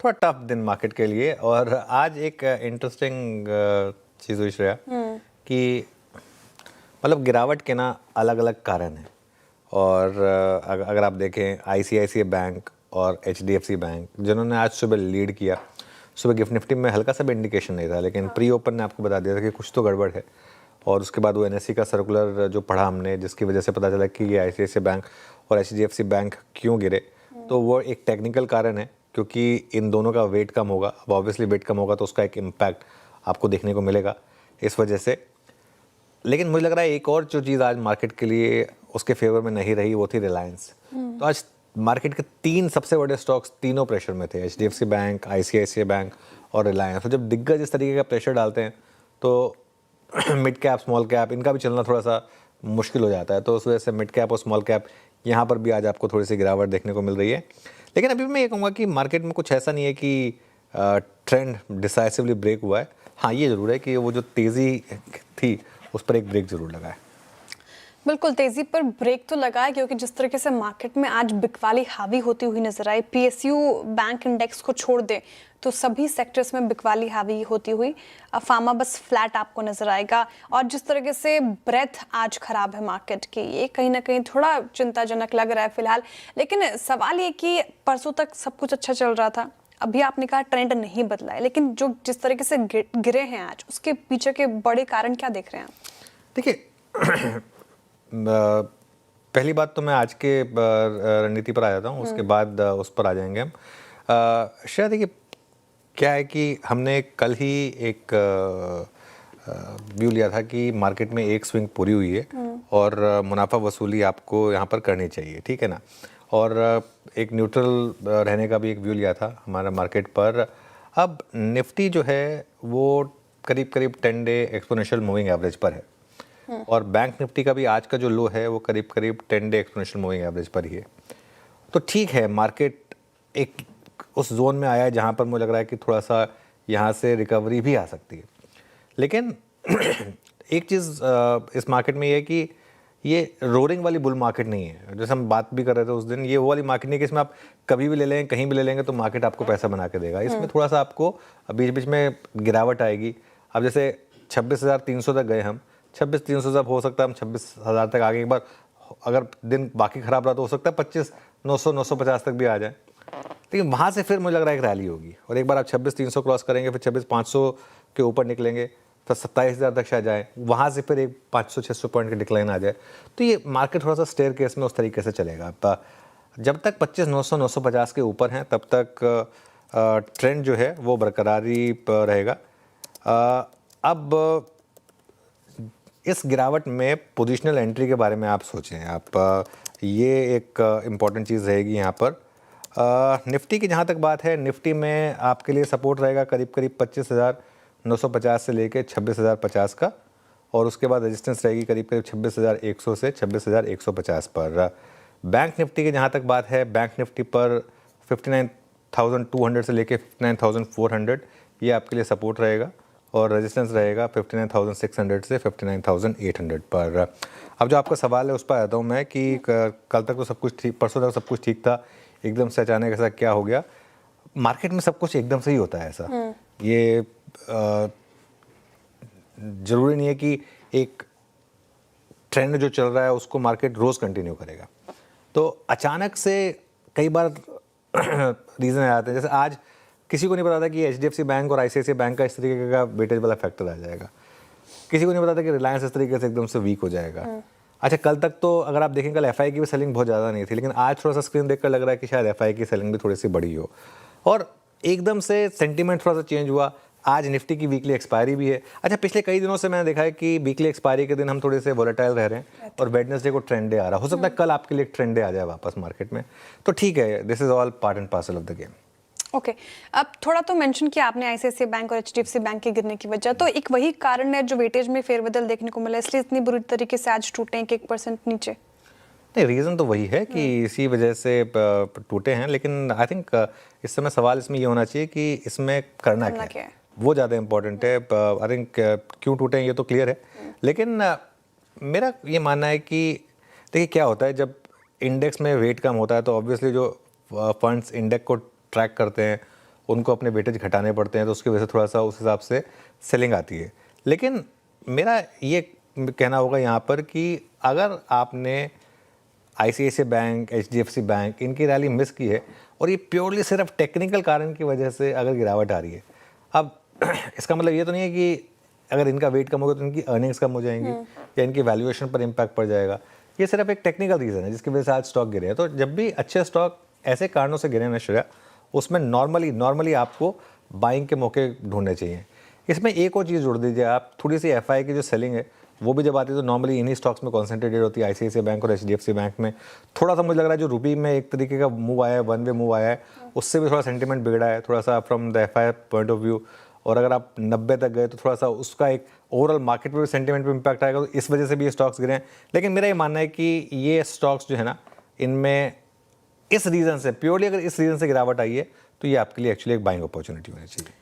थोड़ा टफ दिन मार्केट के लिए। और आज एक इंटरेस्टिंग चीज़ हुई श्रेया कि मतलब गिरावट के ना अलग अलग कारण हैं। और अगर आप देखें आईसीआईसीआई बैंक और एचडीएफसी बैंक जिन्होंने आज सुबह लीड किया, सुबह गिफ्ट निफ्टी में हल्का सा भी इंडिकेशन नहीं था, लेकिन प्री ओपन ने आपको बता दिया था कि कुछ तो गड़बड़ है। और उसके बाद वो एनएससी का सर्कुलर जो पढ़ा हमने, जिसकी वजह से पता चला कि ये आईसीआईसीआई बैंक और एचडीएफसी बैंक क्यों गिरे, तो वो एक टेक्निकल कारण है क्योंकि इन दोनों का वेट कम होगा। अब ऑब्वियसली वेट कम होगा तो उसका एक इम्पैक्ट आपको देखने को मिलेगा इस वजह से। लेकिन मुझे लग रहा है एक और जो चीज़ आज मार्केट के लिए उसके फेवर में नहीं रही वो थी रिलायंस। तो आज मार्केट के 3 सबसे बड़े स्टॉक्स तीनों प्रेशर में थे, एचडीएफसी बैंक, आईसीआईसीआई बैंक और रिलायंस। तो जब दिग्गज इस तरीके का प्रेशर डालते हैं तो मिड कैप स्मॉल कैप इनका भी चलना थोड़ा सा मुश्किल हो जाता है। तो उस वजह से मिड कैप और स्मॉल कैप यहाँ पर भी आज आपको थोड़ी सी गिरावट देखने को मिल रही है। लेकिन अभी मैं ये कहूँगा कि मार्केट में कुछ ऐसा नहीं है कि ट्रेंड डिसाइसिवली ब्रेक हुआ है। हाँ, ये ज़रूर है कि वो जो तेज़ी थी उस पर एक ब्रेक ज़रूर लगा है। बिल्कुल, तेजी पर ब्रेक तो लगा है क्योंकि जिस तरीके से मार्केट में आज बिकवाली हावी होती हुई नजर आई, पीएसयू बैंक इंडेक्स को छोड़ दे तो सभी सेक्टर्स में बिकवाली हावी होती हुई। फार्मा बस फ्लैट आपको नजर आएगा। और जिस तरीके से ब्रेथ आज खराब है मार्केट की, ये कहीं ना कहीं थोड़ा चिंताजनक लग रहा है फिलहाल। लेकिन सवाल ये कि परसों तक सब कुछ अच्छा चल रहा था, अभी आपने कहा ट्रेंड नहीं बदला है, लेकिन जो जिस तरीके से गिरे हैं आज, उसके पीछे के बड़े कारण क्या देख रहे हैं आप? देखिए पहली बात तो मैं आज के रणनीति पर आ जाता हूँ, उसके बाद उस पर आ जाएंगे हम। शायद देखिए क्या है कि हमने कल ही एक व्यू लिया था कि मार्केट में एक स्विंग पूरी हुई है और मुनाफा वसूली आपको यहाँ पर करनी चाहिए, ठीक है ना। और एक न्यूट्रल रहने का भी एक व्यू लिया था हमारा मार्केट पर। अब निफ्टी जो है वो करीब करीब 10 डे एक्सपोनेंशियल मूविंग एवरेज पर है और बैंक निफ्टी का भी आज का जो लो है वो करीब करीब 10 डे एक्सपोनेंशियल मूविंग एवरेज पर ही है। तो ठीक है, मार्केट एक उस जोन में आया है जहाँ पर मुझे लग रहा है कि थोड़ा सा यहाँ से रिकवरी भी आ सकती है। लेकिन एक चीज़ इस मार्केट में ये है कि ये रोरिंग वाली बुल मार्केट नहीं है। जैसे हम बात भी कर रहे थे उस दिन, ये वो वाली मार्केट नहीं है कि इसमें आप कभी भी ले लेंगे, कहीं भी ले लेंगे तो मार्केट आपको पैसा बना के देगा। इसमें थोड़ा सा आपको बीच बीच में गिरावट आएगी। अब जैसे 26,300 तक गए हम, 26,300 से हो सकता है हम 26,000 तक आगे। एक बार अगर दिन बाकी खराब रहा तो हो सकता है 25,900 950 तक भी आ जाए। लेकिन वहाँ से फिर मुझे लग रहा है एक रैली होगी और एक बार आप 26,300 क्रॉस करेंगे, फिर 26,500 के ऊपर निकलेंगे, फिर 27,000 तक शायद जाए, वहाँ से फिर एक 500-600 पॉइंट की डिक्लाइन आ जाए। तो ये मार्केट थोड़ा सा स्टेयर केस में उस तरीके से चलेगा। जब तक 25,900 950 के ऊपर हैं तब तक ट्रेंड जो है वो बरकरारी रहेगा। अब इस गिरावट में पोजिशनल एंट्री के बारे में आप सोचें। आप ये एक इम्पॉर्टेंट चीज़ रहेगी यहाँ पर। निफ्टी की जहाँ तक बात है, निफ्टी में आपके लिए सपोर्ट रहेगा करीब करीब 25,950 से लेके 26,050 का, और उसके बाद रेजिस्टेंस रहेगी करीब करीब 26,100 से 26,150 पर। बैंक निफ्टी की जहाँ तक बात है, बैंक निफ्टी पर 59,200 से लेके 59,400 ये आपके लिए सपोर्ट रहेगा और रेजिस्टेंस रहेगा 59,600 से 59,800 पर। अब जो आपका सवाल है उस पर आता हूँ मैं कि कल तक तो सब कुछ ठीक, परसों तक सब कुछ ठीक था, एकदम से अचानक ऐसा क्या हो गया। मार्केट में सब कुछ एकदम से ही होता है ऐसा। ये ज़रूरी नहीं है कि एक ट्रेंड जो चल रहा है उसको मार्केट रोज़ कंटिन्यू करेगा। तो अचानक से कई बार रीज़न आ जाते हैं। जैसे आज किसी को नहीं पता था कि एचडीएफसी बैंक और आईसीआईसीआई बैंक का इस तरीके का वेटेज वाला फैक्टर आ जाएगा। किसी को नहीं पता था कि रिलायंस इस तरीके से एकदम से वीक हो जाएगा। अच्छा, कल तक तो अगर आप देखें कल एफआई की भी सेलिंग बहुत ज़्यादा नहीं थी, लेकिन आज थोड़ा सा स्क्रीन देखकर लग रहा है कि शायद एफआई की सेलिंग भी थोड़ी सी बड़ी हो और एकदम से सेंटीमेंट थोड़ा सा चेंज हुआ। आज निफ्टी की वीकली एक्सपायरी भी है। अच्छा, पिछले कई दिनों से मैंने देखा है कि वीकली एक्सपायरी के दिन हम थोड़े से वोलेटाइल रह रहे हैं और वेडनेसडे को ट्रेंड डे आ रहा। हो सकता है कल आपके लिए एक ट्रेंड डे आ जाए वापस मार्केट में। तो ठीक है, this is all part and parcel of the game. Okay, अब थोड़ा तो मेंशन किया आपने आईसीआईसीआई बैंक और एचडीएफसी बैंक के गिरने की वजह, तो एक वही कारण है जो वेटेज में फेरबदल देखने को मिला, इसलिए इतनी बुरी तरीके से आज टूटे हैं कि 1% नीचे। नहीं, रीज़न तो वही है कि इसी वजह से टूटे हैं। लेकिन आई थिंक इस समय सवाल इसमें ये होना चाहिए कि इसमें करना क्या है, वो ज़्यादा इंपॉर्टेंट है। आई थिंक क्यों टूटे हैं ये तो क्लियर है, लेकिन मेरा ये मानना है कि देखिए क्या होता है जब इंडेक्स में वेट कम होता है तो ऑब्वियसली जो फंड्स इंडेक्स को ट्रैक करते हैं उनको अपने वेटेज घटाने पड़ते हैं, तो उसकी वजह से थोड़ा सा उस हिसाब से सेलिंग आती है। लेकिन मेरा ये कहना होगा यहाँ पर कि अगर आपने ICICI बैंक, HDFC बैंक, इनकी रैली मिस की है और ये प्योरली सिर्फ टेक्निकल कारण की वजह से अगर गिरावट आ रही है, अब इसका मतलब ये तो नहीं है कि अगर इनका वेट कम होगा तो इनकी अर्निंग्स कम हो जाएंगी या इनकी वैल्यूएशन पर इम्पैक्ट पड़ जाएगा। ये सिर्फ एक टेक्निकल रीज़न है जिसकी वजह से आज स्टॉक गिरे हैं। तो जब भी अच्छे स्टॉक ऐसे कारणों से गिरे ना श्रेया, उसमें नॉर्मली आपको बाइंग के मौके ढूंढने चाहिए। इसमें एक और चीज़ जोड़ दीजिए आप, थोड़ी सी FI की जो सेलिंग है वो भी जब आती है तो नॉर्मली इन्हीं स्टॉक्स में कॉन्सेंट्रेटेड होती है। ICICI बैंक और HDFC बैंक में थोड़ा सा मुझे लग रहा है जो रुपी में एक तरीके का मूव आया है, वन वे मूव आया है, उससे भी थोड़ा सेंटीमेंट बिगड़ा है थोड़ा सा from the FI point of view. और अगर आप 90 तक गए तो थोड़ा सा उसका एक ओवरऑल मार्केट पे भी सेंटीमेंट पे इम्पैक्ट आएगा, तो इस वजह से भी ये स्टॉक्स गिरे हैं। लेकिन मेरा ये मानना है कि ये स्टॉक्स जो है ना, इनमें इस रीज़न से, प्योरली अगर इस रीज़न से गिरावट आई है तो ये आपके लिए एक्चुअली एक बाइंग अपॉर्चुनिटी होनी चाहिए।